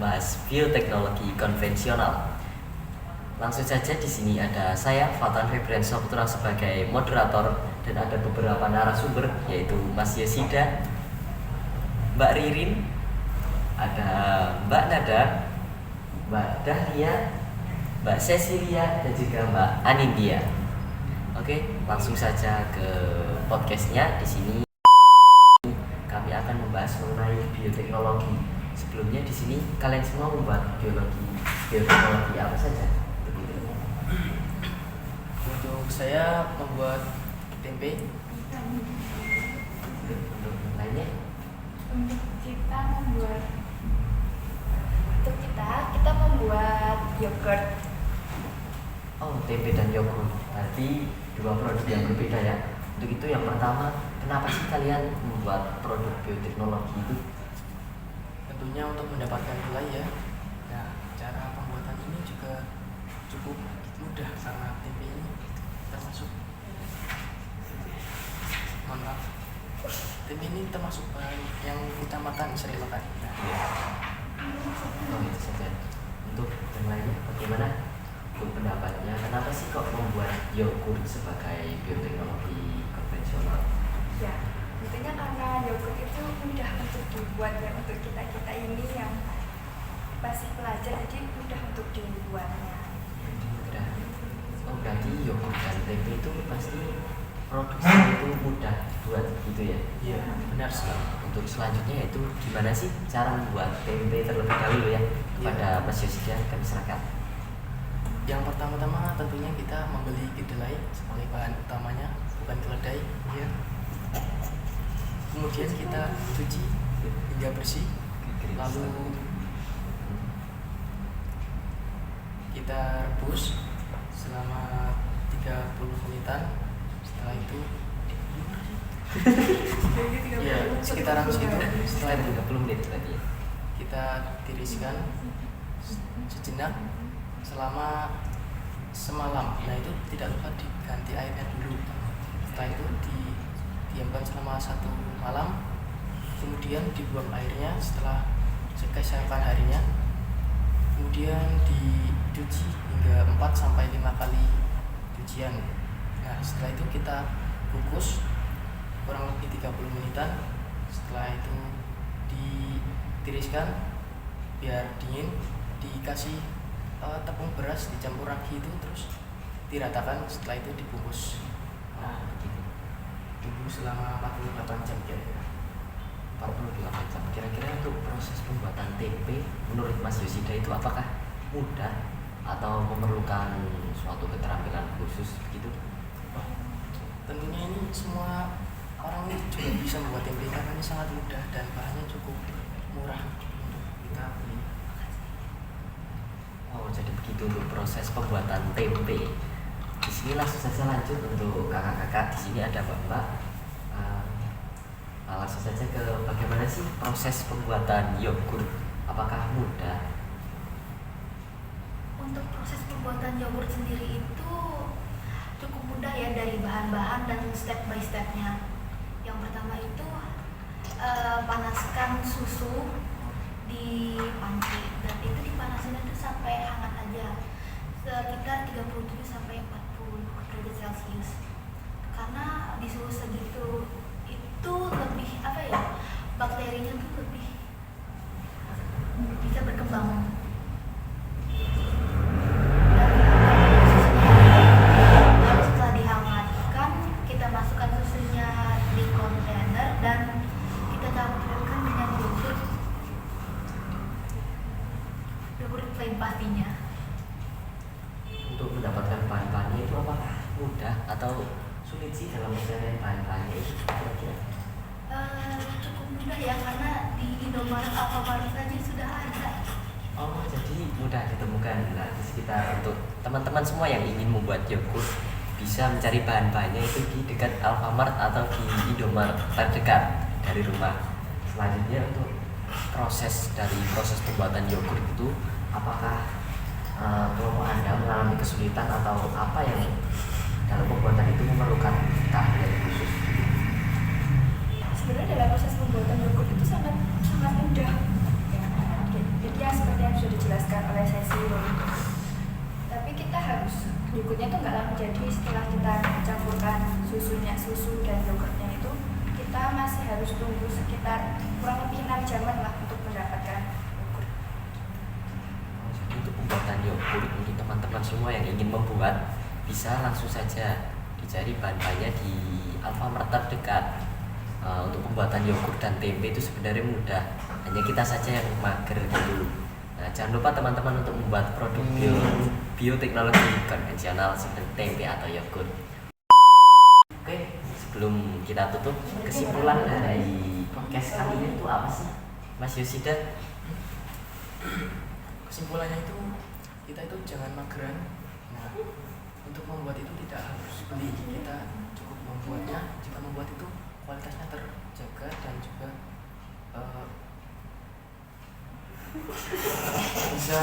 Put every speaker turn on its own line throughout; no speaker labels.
membahas bioteknologi konvensional. Langsung saja di sini ada saya Fatan Febriansyah Putra sebagai moderator dan ada beberapa narasumber yaitu Mas Yesida, Mbak Ririn, ada Mbak Nada, Mbak Dahlia, Mbak Cecilia dan juga Mbak Anindya. Oke, langsung saja ke podcastnya. Di sini kami akan membahas mengenai bioteknologi. Sebelumnya di sini kalian semua membuat bioteknologi apa saja?
Untuk saya membuat tempe.
Untuk lainnya?
Untuk kita membuat yogurt.
Oh, tempe dan yogurt. Berarti dua produk yang berbeda ya. Untuk itu yang pertama, kenapa sih kalian membuat produk bioteknologi itu?
Tentunya untuk mendapatkan nilai ya. Nah, cara pembuatan ini juga cukup mudah karena tempe ini termasuk tempe ini termasuk bahan yang kita makan, sering makan.
Oh, itu saja. Untuk yang lainnya bagaimana? Untuk pendapatnya, kenapa sih kok membuat yogurt sebagai bioteknologi konvensional?
Ya, tentunya karena yogurt itu mudah untuk dibuat ya, untuk kita ini yang masih pelajar, jadi mudah untuk dibuatnya.
Mudah. Oh, berarti yogurt dan tempe itu pasti produksinya itu mudah buat gitu ya?
Iya, benar sekali.
Untuk selanjutnya yaitu gimana sih cara membuat tempe terlebih dahulu ya kepada Mas Yosida kami serahkan.
Yang pertama-tama tentunya kita membeli kedelai sebagai bahan utamanya, bukan keledai ya. Kemudian kita cuci hingga bersih, lalu kita rebus selama 30 menitan. Setelah itu ya sekitaran segitu. Setelah itu
30 menit tadi ya.
kita tiriskan sejenak selama semalam. Nah, itu tidak lupa diganti airnya dulu. Setelah itu didiamkan selama 1 malam, kemudian dibuang airnya setelah keesokan harinya, kemudian dicuci hingga 4-5 kali cucian. Nah, setelah itu kita kukus kurang lebih 30 menitan. Setelah itu ditiriskan biar dingin, dikasih tepung beras dicampur ragi itu, terus diratakan. Setelah itu dibungkus. Nah, begitu. Tunggu selama 48 jam kira-kira.
48 jam. Kira-kira untuk proses pembuatan tempe menurut Mas Yosida itu apakah mudah atau memerlukan suatu keterampilan khusus begitu?
Tentunya ini semua orang ini juga bisa membuat tempe karena ini sangat mudah dan bahannya cukup murah untuk kita beli.
Oh, jadi begitu untuk proses pembuatan tempe. Di sini langsung saja lanjut untuk kakak-kakak. Di sini ada mbak-mbak. Langsung saja ke bagaimana sih proses pembuatan yogurt? Apakah mudah?
Untuk proses pembuatan yogurt sendiri itu cukup mudah ya, dari bahan-bahan dan step by stepnya. Yang pertama itu panaskan susu di panci, dan itu dipanasin itu sampai hangat aja, sekitar 37 sampai 40 derajat Celcius. Karena di suhu segitu itu lebih bakterinya tuh lebih bisa berkembang. Lalu setelah dihangatkan, kita masukkan susunya di kontainer dan kita campurkan dengan yogurt plain pastinya.
Untuk mendapatkan bahan-bahannya itu apakah mudah atau sulit sih dalam mencari bahan-bahannya itu kira-kira?
Cukup mudah ya, karena di Indomaret, Alfamart saja sudah ada.
Oh, jadi mudah ditemukan. Nah, di sekitar untuk teman-teman semua yang ingin membuat yogurt bisa mencari bahan-bahannya itu di dekat Alfamart atau di Indomaret terdekat dari rumah. Selanjutnya untuk proses pembuatan yogurt itu, apakah kelompok Anda mengalami kesulitan atau apa yang dalam pembuatan itu memerlukan keahlian khusus?
Sebenarnya dalam proses pembuatan yogurt itu sangat mudah. Jadi ya seperti dipanaskan oleh sesi itu. Tapi kita harus yogurtnya tuh nggak lama jadi. Setelah kita campurkan susu dan yogurtnya itu, kita masih harus tunggu sekitar kurang lebih 6 jaman lah untuk mendapatkan yogurt.
Jadi untuk pembuatan yogurt untuk teman-teman semua yang ingin membuat, bisa langsung saja dicari bahan-bahannya di Alfamart terdekat. Untuk pembuatan yogurt dan tempe itu sebenarnya mudah, hanya kita saja yang mager dulu. Nah, jangan lupa teman-teman untuk membuat produk bioteknologi konvensional seperti tempe atau yogurt. Oke, sebelum kita tutup, kesimpulan dari podcast kali ini itu apa sih, Mas Yosida?
Kesimpulannya itu kita itu jangan mageran. Nah, untuk membuat itu tidak harus beli, kita cukup membuatnya. Jika membuat itu kualitasnya terjaga dan juga bisa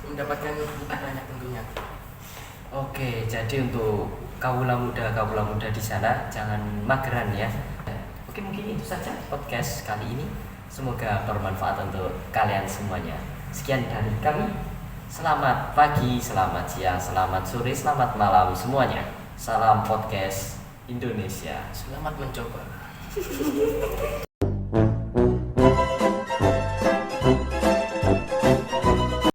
mendapatkan banyak tentunya.
Oke, jadi untuk kaula muda di sana jangan mageran ya. Oke, mungkin itu saja podcast kali ini. Semoga bermanfaat untuk kalian semuanya. Sekian dari kami. Selamat pagi, selamat siang, selamat sore, selamat malam semuanya. Salam podcast Indonesia.
Selamat mencoba.